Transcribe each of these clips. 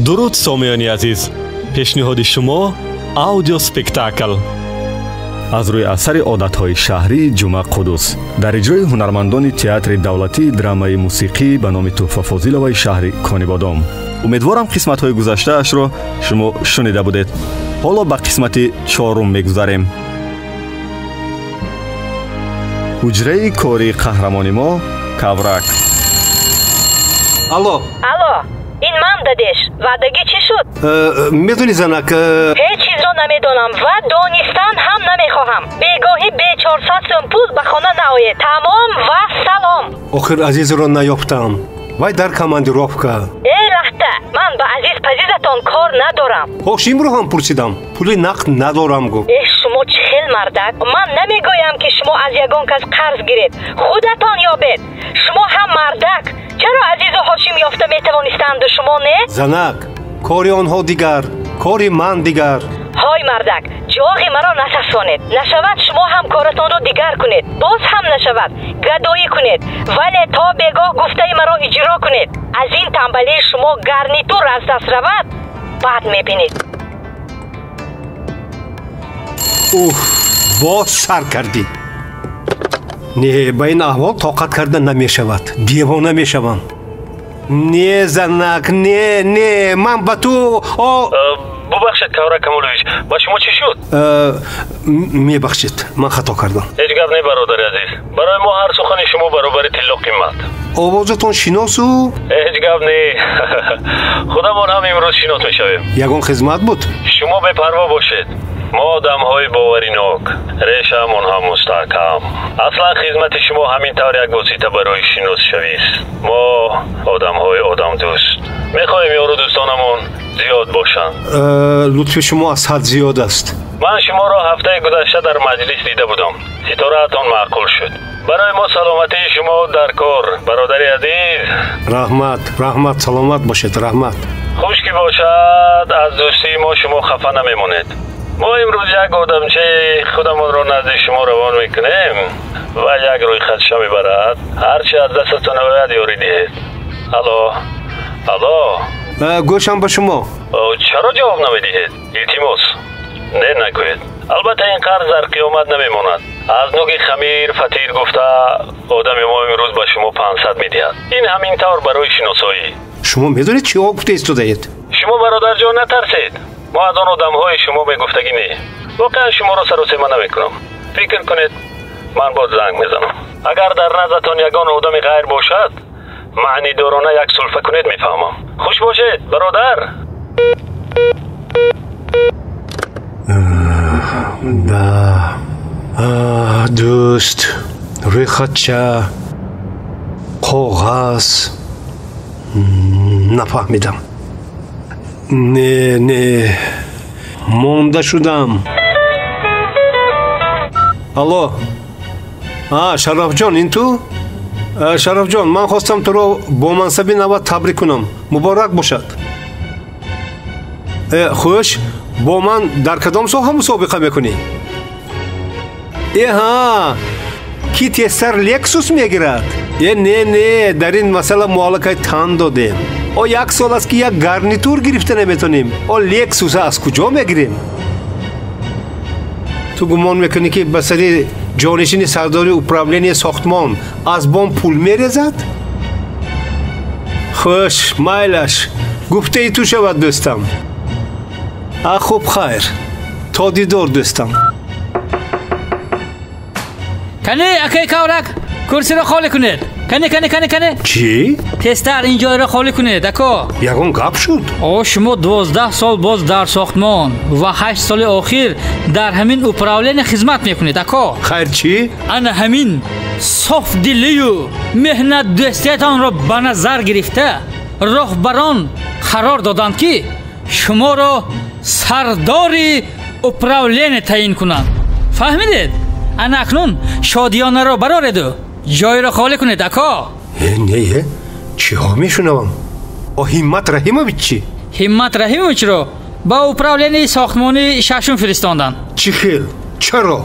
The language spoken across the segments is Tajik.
дуруд сомиёни азиз, пешниҳоди шумо аудио спектакл аз рӯи асари одатҳои шаҳрӣ Ҷумъа Қуддус дар иҷрои ҳунармандони театри давлатии драмаи мусиқӣ ба номи Туҳфа Фозиловаи шаҳри Конибодом. умедворам қисматҳои гузаштаашро шумо шунида будед. ҳоло ба қисмати чорум мегузарем. ҳуҷраи кори қаҳрамони мо Каврак. алло, ин ман дадеш. ваъдагӣ чӣ шуд? медони занак, ҳеҷ чизро намедонам ва донистан ҳам намехоҳам. бегоҳӣ бе 400 сум пул ба хона наоед. тамом ва салом. охир азизро наёфтам. вай дар командировка. лахта, ман ба азиз пазизатон кор надорам. хош, имро ҳам пурсидам. пули нақд надорам гуфт. шумо чӣ хел мардак? ман намегӯям ки шумо аз ягон кас қарз гиред. худатон ёбед. шумо ҳам мардак. чаро азизу ҳошим ёфта метавонистанду шумо не? занак, кори онҳо дигар, кори ман дигар. ҳой мардак, ҷоғи маро насасонед. нашавад шумо ҳам коратонро дигар кунед. боз ҳам нашавад гадоӣ кунед, вале то бегоҳ гуфтаи маро иҷро кунед. аз ин танбалии шумо гарнитур аз даст равад, баъд мебинед. боз сар кардӣ. не, ба ин аҳвол тоқат карда намешавад. девона мешавам. не занак, не, ман ба ту бубахшед Каврак Камолович, ба шумо чӣ шуд? мебахшед, ман хато кардам. ҳеҷ гап не бародари азиз, барои мо ҳар сухани шумо баробари тилло қимат. овозатон шиносу? ҳеҷ гап не. худамон ҳам имрӯз шинос мешавем. ягон хизмат буд? шумо бепарво бошед. мо одамҳои боваринок, решаамон ҳам мустаҳкам. аслан хизмати шумо ҳамин тавр як восита барои шиносшавист. мо одамҳои одамдӯст мехоҳем ёру дӯстонамон зиёд бошанд. лутфи шумо аз ҳад зиёд аст. ман шуморо ҳафтаи гузашта дар маҷлис дида будам. ситораатон маъқул шуд. барои мо саломатии шумо дар кор, бародари азиз. раҳмат, саломат бошед, раҳмат. хуш ки бошад, аз дӯстии мо шумо хафа намемонед. мо имрӯз як одамчаи худамонро назди шумо равон мекунем ва як рӯйхатша мебарад. ҳарчи аз дастатон ояд ёрӣ диҳед. алло, гӯшам ба шумо. чаро ҷавоб намедиҳед? илтимос не нагӯед. албатта ин қарз дар қиёмат намемонад. аз нуги хамир фатир гуфта одами мо имрӯз ба шумо 500 медиҳад. ин ҳамин тавр барои шиносоӣ. шумо медонед чӣ гуфта истодаед? шумо бародарҷон натарсед. мо аз он одамҳои шумо бегуфтагӣ не. воқеан шуморо саросема намекунам. фикр кунед, ман боз занг мезанам. агар дар назратон ягон одами ғайр бошад, маънидорона як сулфа кунед, мефаҳмам. хуш бошед бародар. дӯст, рӯйхатча, коғаз. нафаҳмидам. не монда шудам. алло, шарафҷон, ин ту? шарафҷон, ман хостам туро бо мансаби навбат табрик кунам. муборак бошад. хуш, бо ман дар кадом соҳа мусобиқа мекунӣ? ки тезтар лексус мегирад? не, дар ин масъала муолакаи тан додем. як сол аст ки як гарнитур гирифта наметонем. лексус аз куҷо мегирем? ту гумон мекунӣ ки ба сари ҷонишини сардори управления сохтмон аз бом пул мерезад? хуш, майлаш, гуфтаи ту шавад дӯстам. хуб, хайр, то дидор дӯстам. кане акай Каврак, курсиро холӣ кунед. кане чӣ? тезтар ин ҷойро холӣ кунед ако. ягон гап шуд? шумо 12 сол боз дар сохтмон ва 8 соли охир дар ҳамин управление хизмат мекунед ако. хайр чӣ? ана ҳамин софдилию меҳнатдӯстиятонро ба назар гирифта роҳбарон қарор доданд ки шуморо сардори управление таъин кунанд. фаҳмидед? ана акнун шодиёнаро барореду ҷойро холӣ кунед ако. не, чиҳо мешунавам? ҳиммат раҳимович чӣ? ҳиммат раҳимовичро ба управленияи сохтмони шашум фиристонданд. чӣ хел? чаро?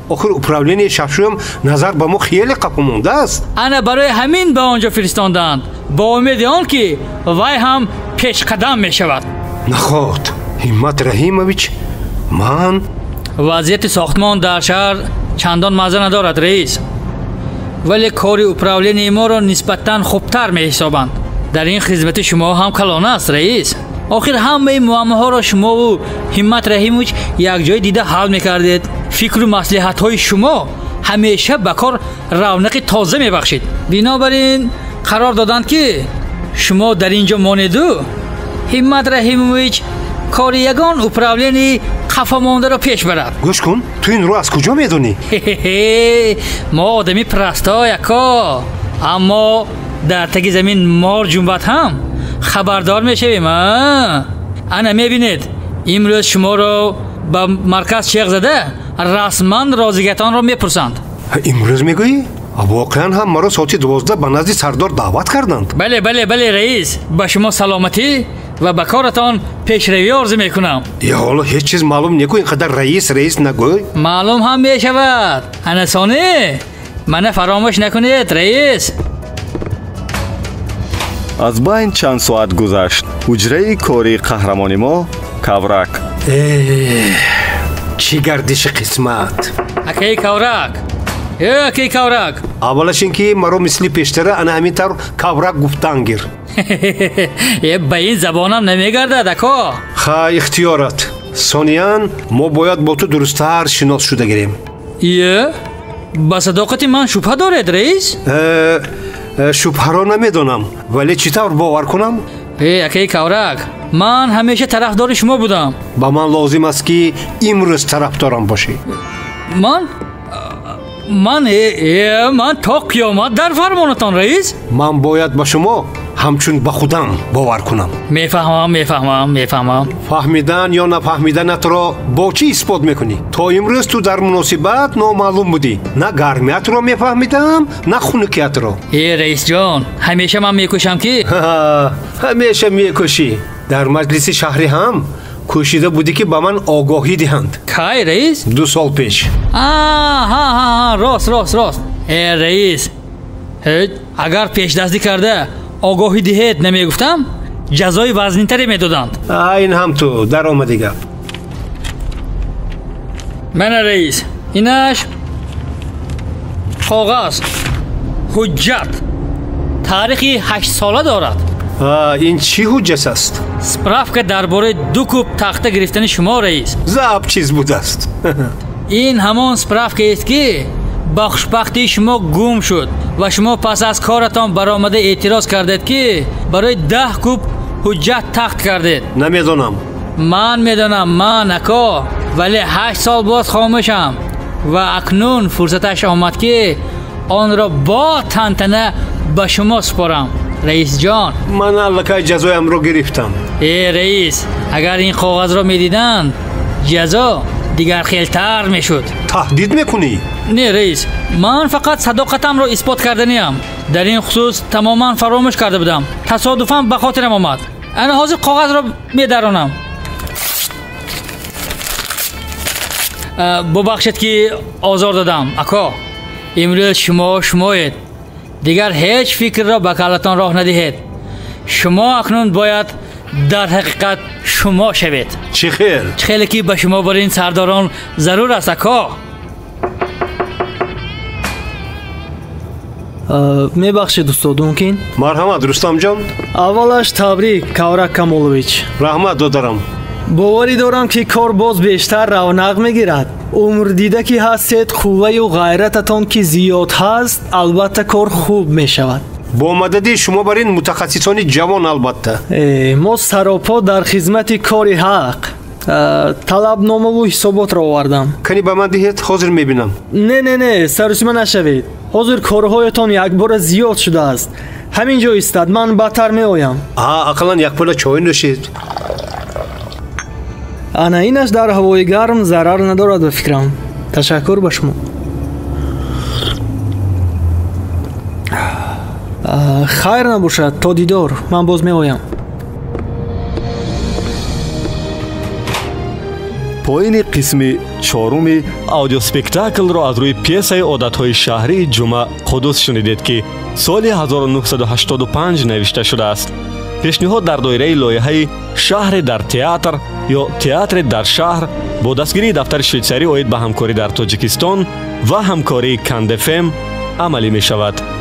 охир управление шашум назар ба мо хеле қапа мондааст. ана барои ҳамин ба он ҷо фиристонданд, бо умеди он ки вай ҳам пешқадам мешавад. наход ҳиммат раҳимович, ман вазъияти сохтмон дар шаҳр чандон мазза надорад раис, вале кори управлении моро нисбатан хубтар меҳисобанд. дар ин хизмати шумо ҳам калона аст раис. охир ҳамаи муаммоҳоро шумову ҳиммат раҳимович якҷоя дида ҳал мекардед. фикру маслиҳатҳои шумо ҳамеша ба кор равнақи тоза мебахшид. бинобар ин қарор доданд ки шумо дар ин ҷо монеду ҳиммат раҳимович кори ягон управлении қафомондаро пеш барад. гӯш кун, ту инро аз куҷо медонӣ? мо одами прасто яко, аммо дар таги замин мор ҷумбад ҳам хабардор мешавем. ана мебинед, имрӯз шуморо ба марказ чеғ зада расман розигатонро мепурсанд. имрӯз мегӯӣ? воқеан ҳам маро соати 12 ба назди сардор даъват карданд. бале раис, ба шумо саломатӣ ва ба коратон пешравӣ орзу мекунам. ҳоло ҳеҷ чиз маълум некӯ, инқадар раис нагӯй. маълум ҳам мешавад. анасони мана фаромӯш накунед раис. аз байн чанд соат гузашт. ҳуҷраи кори қаҳрамони мо Каврак. чӣ гардиши қисмат. акаи Каврак, акаи Каврак. аввалаш ин ки маро мисли пештара ана ҳамин тавр Каврак гуфтан гир. ба ин забонам намегардад ако. ха ихтиёрат. сониян мо бояд бо ту дурусттар шинос шуда гирем. ба садоқати ман шубҳа доред раис? шубҳаро намедонам, вале чӣ тавр бовар кунам? акаи Каврак, ман ҳамеша тарафдори шумо будам. ба ман лозим аст ки имрӯз тарафдорам бошӣ. ман то қиёмат дар фармонатон раис. ман бояд ба шумо ҳамчун ба худам бовар кунам. мефаҳмам. фаҳмидан ё нафаҳмиданатро бо чӣ исбот мекунӣ? то имрӯз ту дар муносибат номаълум будӣ. на гармиятро мефаҳмидам, на хунукиятро. раисҷон, ҳамеша ман мекӯшам ки ҳамеша мекӯшӣ. дар маҷлиси шаҳрӣ ҳам кӯшида будӣ ки ба ман огоҳӣ диҳанд. кай раис? 2 сол пеш. рост. раис, агар пешдаздӣ карда огоҳӣ диҳед намегуфтам, ҷазои вазнинтаре медоданд. ин ҳам ту дар омади гап. мана раис, инаш коғаз ҳуҷҷат таърихи 8 сола дорад. ин чӣ ҳуҷҷат аст? справка дар бораи 2 кӯб тахта гирифтани шумо раис. заб чиз будааст. ин ҳамон справкаест ки ба хушбахтии шумо гум шуд ва шумо пас аз коратон баромада эътироз кардед ки барои 10 кӯб ҳуҷҷат тахт кардед. намедонам. ман медонам, ман ако, вале 8 сол боз хомӯшам ва акнун фурсаташ омад ки онро бо тантана ба шумо супорам. раисҷон, ман аллакай ҷазоямро гирифтам. раис, агар ин коғазро медиданд, ҷазо дигар хелтар мешуд. таҳдид мекунӣ? не раис, ман фақат садоқатамро исбот карданиям. дар ин хусус тамоман фаромӯш карда будам. тасодуфан ба хотирам омад. ана ҳозир коғазро медаронам. бубахшед ки озор додам ако. имрӯз шумоед. дигар ҳеҷ фикрро ба калатон роҳ надиҳед. шумо акнун бояд дар ҳақиқат шумо шавед. чӣ хел? чӣ хеле ки ба шумо бори ин сардорон зарур аст ако. мебахшед устод, мумкин? марҳамат рустамҷон. аввалаш табрик Каврак Камолович. раҳмат додарам. боварӣ дорам ки кор боз бештар равнақ мегирад. умр дида ки ҳастед, қувваю ғайрататон ки зиёд ҳаст, албатта кор хуб мешавад. бо мадади шумо бар ин мутахассисони ҷавон албатта. мо саропо дар хизмати кори ҳақ. талабномаву ҳисоботро овардам. кани ба ман диҳед, ҳозир мебинам. не, сарусима нашавед. ҳозир корҳоятон якбора зиёд шудааст. ҳамин ҷо истад, ман баъдтар меоям. ақаллан якпӯла чой нӯшед. ана инаш дар ҳавои гарм зарар надорад ба фикрам. ташаккур ба шумо. хайр набошад, то дидор. ман боз меоям. поини қисми 4 аудиоспектаклро аз рӯи пьесаи одатҳои шаҳрии ҷумъа қудус шунидед ки соли 1985 навишта шудааст. пешниҳод дар доираи лоиҳаи шаҳре дар театр ё театре дар шаҳр бо дастгирии дафтари швейтсарӣ оид ба ҳамкорӣ дар тоҷикистон ва ҳамкории Кандефем амалӣ мешавад.